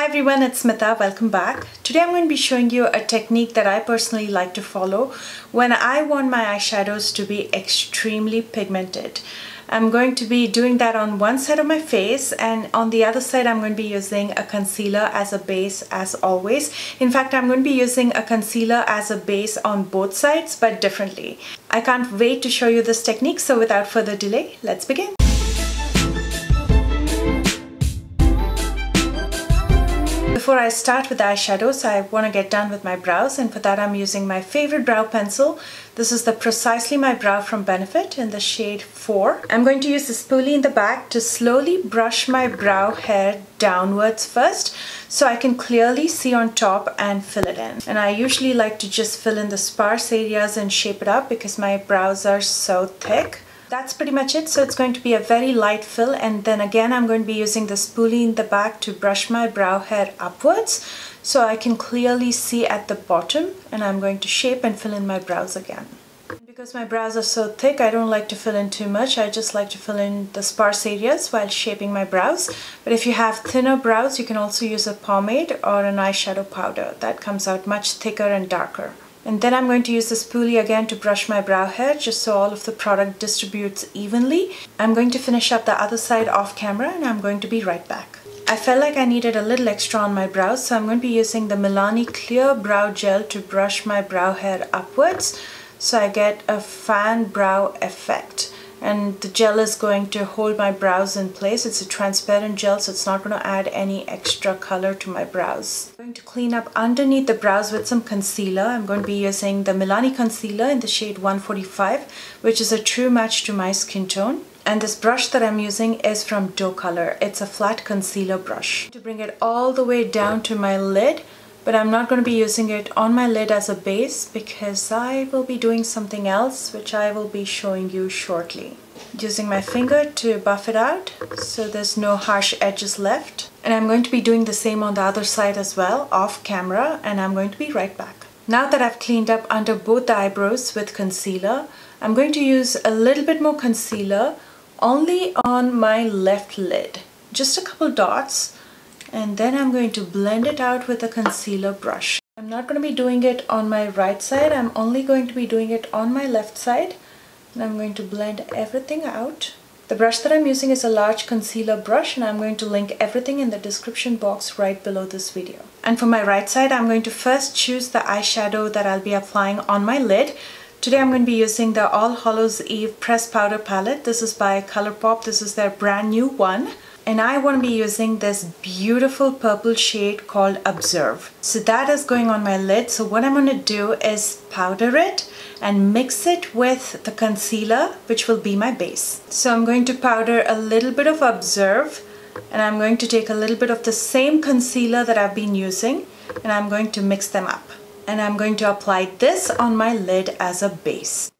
Hi everyone, it's Smita. Welcome back. Today I'm going to be showing you a technique that I personally like to follow when I want my eyeshadows to be extremely pigmented. I'm going to be doing that on one side of my face, and on the other side I'm going to be using a concealer as a base as always. In fact, I'm going to be using a concealer as a base on both sides but differently. I can't wait to show you this technique, so without further delay, let's begin. Before I start with the eyeshadows, I want to get done with my brows, and for that I'm using my favorite brow pencil. This is the Precisely My Brow from Benefit in the shade 4. I'm going to use the spoolie in the back to slowly brush my brow hair downwards first so I can clearly see on top and fill it in. And I usually like to just fill in the sparse areas and shape it up because my brows are so thick. That's pretty much it. So it's going to be a very light fill, and then again I'm going to be using the spoolie in the back to brush my brow hair upwards so I can clearly see at the bottom, and I'm going to shape and fill in my brows again. Because my brows are so thick, I don't like to fill in too much. I just like to fill in the sparse areas while shaping my brows. But if you have thinner brows, you can also use a pomade or an eyeshadow powder. That comes out much thicker and darker. And then I'm going to use the spoolie again to brush my brow hair just so all of the product distributes evenly. I'm going to finish up the other side off camera, and I'm going to be right back. I felt like I needed a little extra on my brows, so I'm going to be using the Milani Clear Brow Gel to brush my brow hair upwards so I get a fan brow effect. And the gel is going to hold my brows in place. It's a transparent gel, so it's not going to add any extra color to my brows. I'm going to clean up underneath the brows with some concealer. I'm going to be using the Milani concealer in the shade 145, which is a true match to my skin tone. And this brush that I'm using is from Doe Color. It's a flat concealer brush. To bring it all the way down to my lid, but I'm not going to be using it on my lid as a base because I will be doing something else which I will be showing you shortly. Using my finger to buff it out so there's no harsh edges left. And I'm going to be doing the same on the other side as well, off camera, and I'm going to be right back. Now that I've cleaned up under both the eyebrows with concealer, I'm going to use a little bit more concealer only on my left lid. Just a couple dots. And then I'm going to blend it out with a concealer brush. I'm not going to be doing it on my right side. I'm only going to be doing it on my left side. And I'm going to blend everything out. The brush that I'm using is a large concealer brush, and I'm going to link everything in the description box right below this video. And for my right side, I'm going to first choose the eyeshadow that I'll be applying on my lid. Today I'm going to be using the All Hallows Eve Pressed Powder Palette. This is by ColourPop. This is their brand new one. And I want to be using this beautiful purple shade called Observe. So that is going on my lid. So what I'm going to do is powder it and mix it with the concealer, which will be my base. So I'm going to powder a little bit of Observe, and I'm going to take a little bit of the same concealer that I've been using, and I'm going to mix them up. And I'm going to apply this on my lid as a base.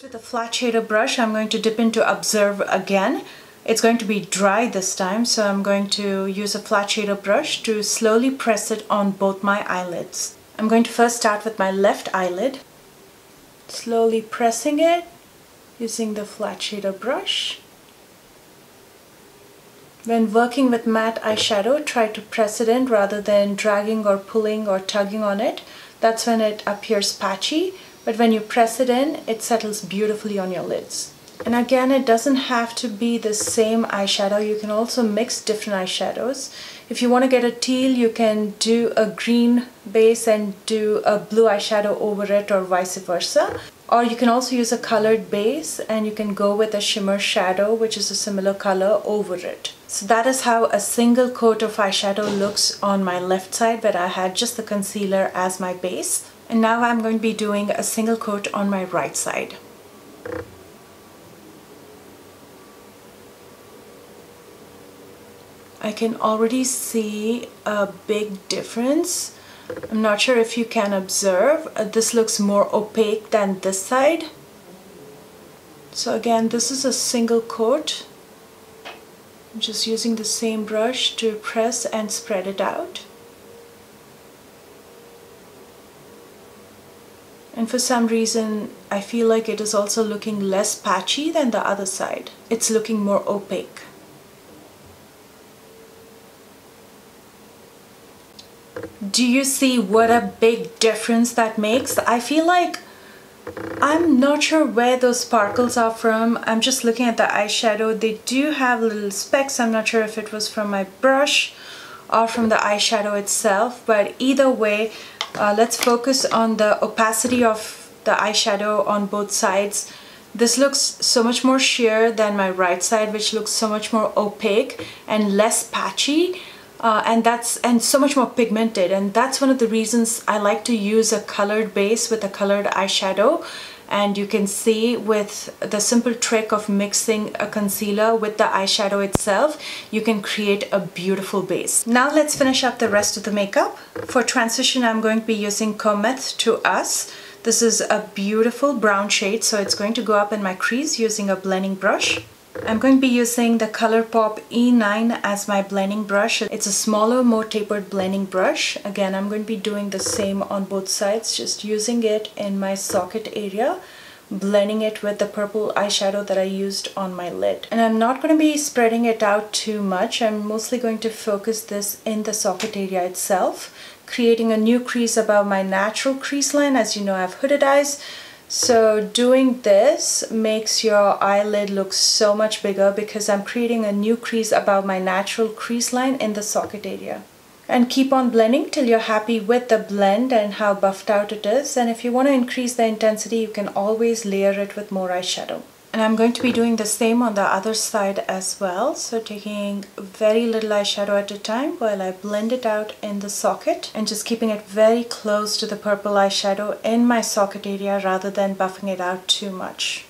With a flat shader brush, I'm going to dip into Observe again. It's going to be dry this time, so I'm going to use a flat shader brush to slowly press it on both my eyelids. I'm going to first start with my left eyelid, slowly pressing it using the flat shader brush. When working with matte eyeshadow, try to press it in rather than dragging or pulling or tugging on it. That's when it appears patchy. But when you press it in, it settles beautifully on your lids. And again, it doesn't have to be the same eyeshadow. You can also mix different eyeshadows. If you want to get a teal, you can do a green base and do a blue eyeshadow over it, or vice versa. Or you can also use a colored base and you can go with a shimmer shadow, which is a similar color, over it. So that is how a single coat of eyeshadow looks on my left side, where I had just the concealer as my base. And now I'm going to be doing a single coat on my right side. I can already see a big difference. I'm not sure if you can observe. This looks more opaque than this side. So again, this is a single coat. I'm just using the same brush to press and spread it out. And for some reason, I feel like it is also looking less patchy than the other side. It's looking more opaque. Do you see what a big difference that makes? I feel like I'm not sure where those sparkles are from. I'm just looking at the eyeshadow. They do have little specks. I'm not sure if it was from my brush or from the eyeshadow itself, but either way, let's focus on the opacity of the eyeshadow on both sides. This looks so much more sheer than my right side, which looks so much more opaque and less patchy. And so much more pigmented, and that's one of the reasons I like to use a colored base with a colored eyeshadow. And you can see with the simple trick of mixing a concealer with the eyeshadow itself, you can create a beautiful base. Now let's finish up the rest of the makeup. For transition, I'm going to be using Cometh to Us. This is a beautiful brown shade, so it's going to go up in my crease using a blending brush. I'm going to be using the ColourPop E9 as my blending brush. It's a smaller, more tapered blending brush. Again, I'm going to be doing the same on both sides, just using it in my socket area, blending it with the purple eyeshadow that I used on my lid. And I'm not going to be spreading it out too much. I'm mostly going to focus this in the socket area itself, creating a new crease above my natural crease line. As you know, I have hooded eyes. So doing this makes your eyelid look so much bigger because I'm creating a new crease above my natural crease line in the socket area. And keep on blending till you're happy with the blend and how buffed out it is. And if you want to increase the intensity, you can always layer it with more eyeshadow. And I'm going to be doing the same on the other side as well. So taking very little eyeshadow at a time while I blend it out in the socket and just keeping it very close to the purple eyeshadow in my socket area rather than buffing it out too much.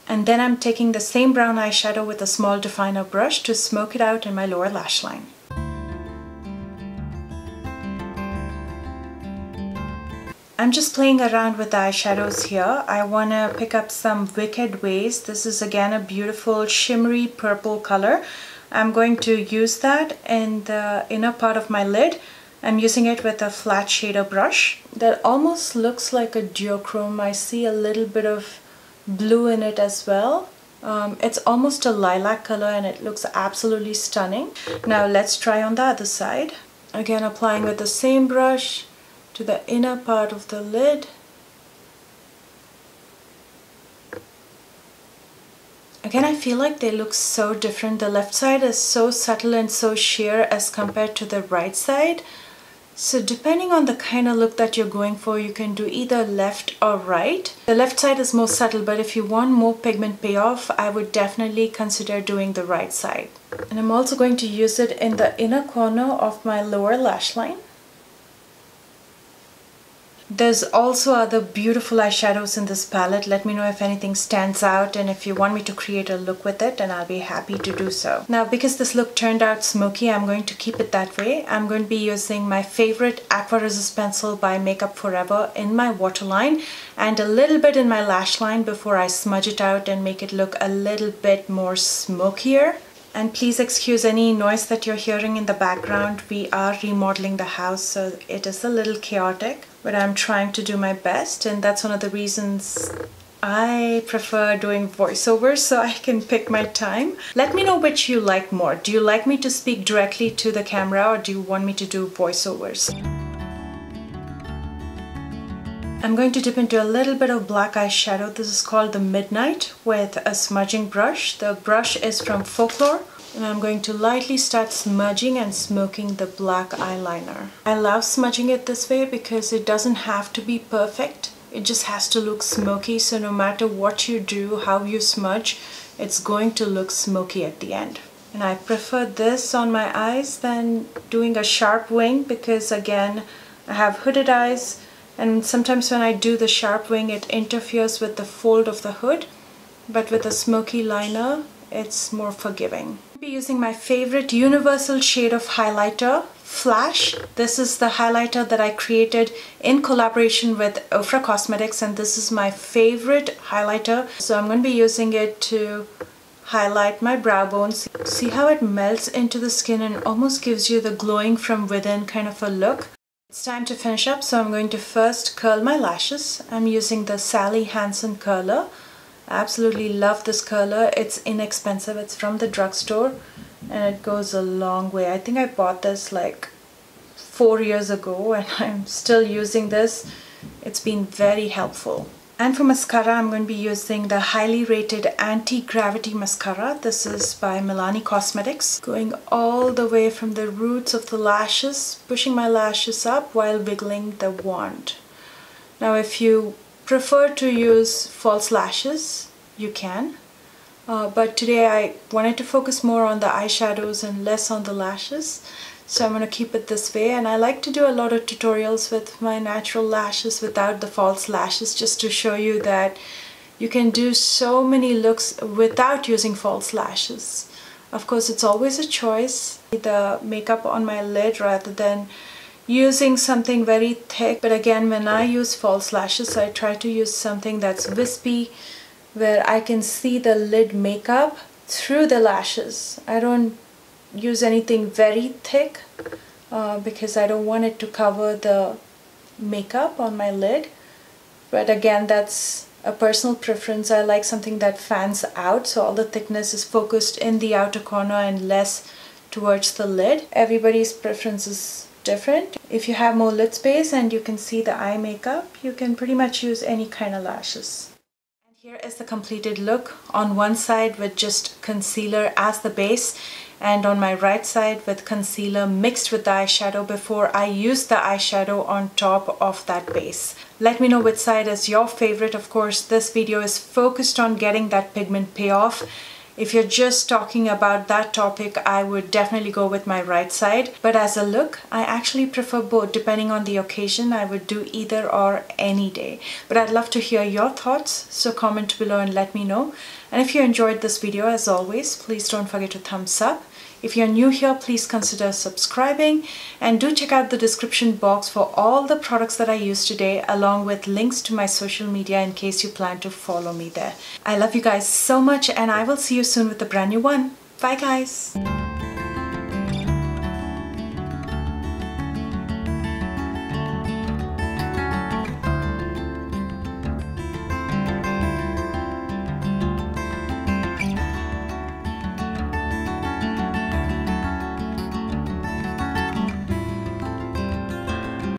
And then I'm taking the same brown eyeshadow with a small definer brush to smoke it out in my lower lash line. I'm just playing around with the eyeshadows here. I want to pick up some Wicked Ways. This is again a beautiful shimmery purple color. I'm going to use that in the inner part of my lid. I'm using it with a flat shader brush that almost looks like a duochrome. I see a little bit of blue in it as well. It's almost a lilac color and it looks absolutely stunning. Now let's try on the other side. Again, applying with the same brush to the inner part of the lid. Again, I feel like they look so different. The left side is so subtle and so sheer as compared to the right side. So depending on the kind of look that you're going for, you can do either left or right. The left side is more subtle, but if you want more pigment payoff, I would definitely consider doing the right side. And I'm also going to use it in the inner corner of my lower lash line. There's also other beautiful eyeshadows in this palette. Let me know if anything stands out and if you want me to create a look with it, and I'll be happy to do so. Now, because this look turned out smoky, I'm going to keep it that way. I'm going to be using my favorite Aqua Resist pencil by Makeup Forever in my waterline and a little bit in my lash line before I smudge it out and make it look a little bit more smokier. And please excuse any noise that you're hearing in the background. We are remodeling the house, so it is a little chaotic, but I'm trying to do my best, and that's one of the reasons I prefer doing voiceovers, so I can pick my time. Let me know which you like more. Do you like me to speak directly to the camera, or do you want me to do voiceovers? I'm going to dip into a little bit of black eyeshadow. This is called the Midnight with a smudging brush. The brush is from Folklore, and I'm going to lightly start smudging and smoking the black eyeliner. I love smudging it this way because it doesn't have to be perfect. It just has to look smoky, so no matter what you do, how you smudge, it's going to look smoky at the end. And I prefer this on my eyes than doing a sharp wing because, again, I have hooded eyes. And sometimes when I do the sharp wing, it interferes with the fold of the hood. But with a smoky liner, it's more forgiving. I'll be using my favorite universal shade of highlighter, Flash. This is the highlighter that I created in collaboration with Ofra Cosmetics, and this is my favorite highlighter. So I'm going to be using it to highlight my brow bones. See how it melts into the skin and almost gives you the glowing from within kind of a look. It's time to finish up, so I'm going to first curl my lashes. I'm using the Sally Hansen curler. I absolutely love this curler. It's inexpensive. It's from the drugstore and it goes a long way. I think I bought this like 4 years ago and I'm still using this. It's been very helpful. And for mascara, I'm going to be using the highly rated Anti-Gravity Mascara. This is by Milani Cosmetics. Going all the way from the roots of the lashes, pushing my lashes up while wiggling the wand. Now if you prefer to use false lashes, you can. But today I wanted to focus more on the eyeshadows and less on the lashes. So I'm going to keep it this way, and I like to do a lot of tutorials with my natural lashes without the false lashes, just to show you that you can do so many looks without using false lashes. Of course, it's always a choice. The makeup on my lid rather than using something very thick. But again, when I use false lashes, I try to use something that's wispy, where I can see the lid makeup through the lashes. I don't use anything very thick because I don't want it to cover the makeup on my lid. But again, that's a personal preference. I like something that fans out, so all the thickness is focused in the outer corner and less towards the lid. Everybody's preference is different. If you have more lid space and you can see the eye makeup, you can pretty much use any kind of lashes. And here is the completed look, on one side with just concealer as the base, and on my right side with concealer mixed with the eyeshadow before I use the eyeshadow on top of that base. Let me know which side is your favorite. Of course, this video is focused on getting that pigment payoff. If you're just talking about that topic, I would definitely go with my right side. But as a look, I actually prefer both. Depending on the occasion, I would do either or any day. But I'd love to hear your thoughts, so comment below and let me know. And if you enjoyed this video, as always, please don't forget to thumbs up. If you're new here, please consider subscribing, and do check out the description box for all the products that I used today, along with links to my social media in case you plan to follow me there. I love you guys so much, and I will see you soon with a brand new one. Bye guys!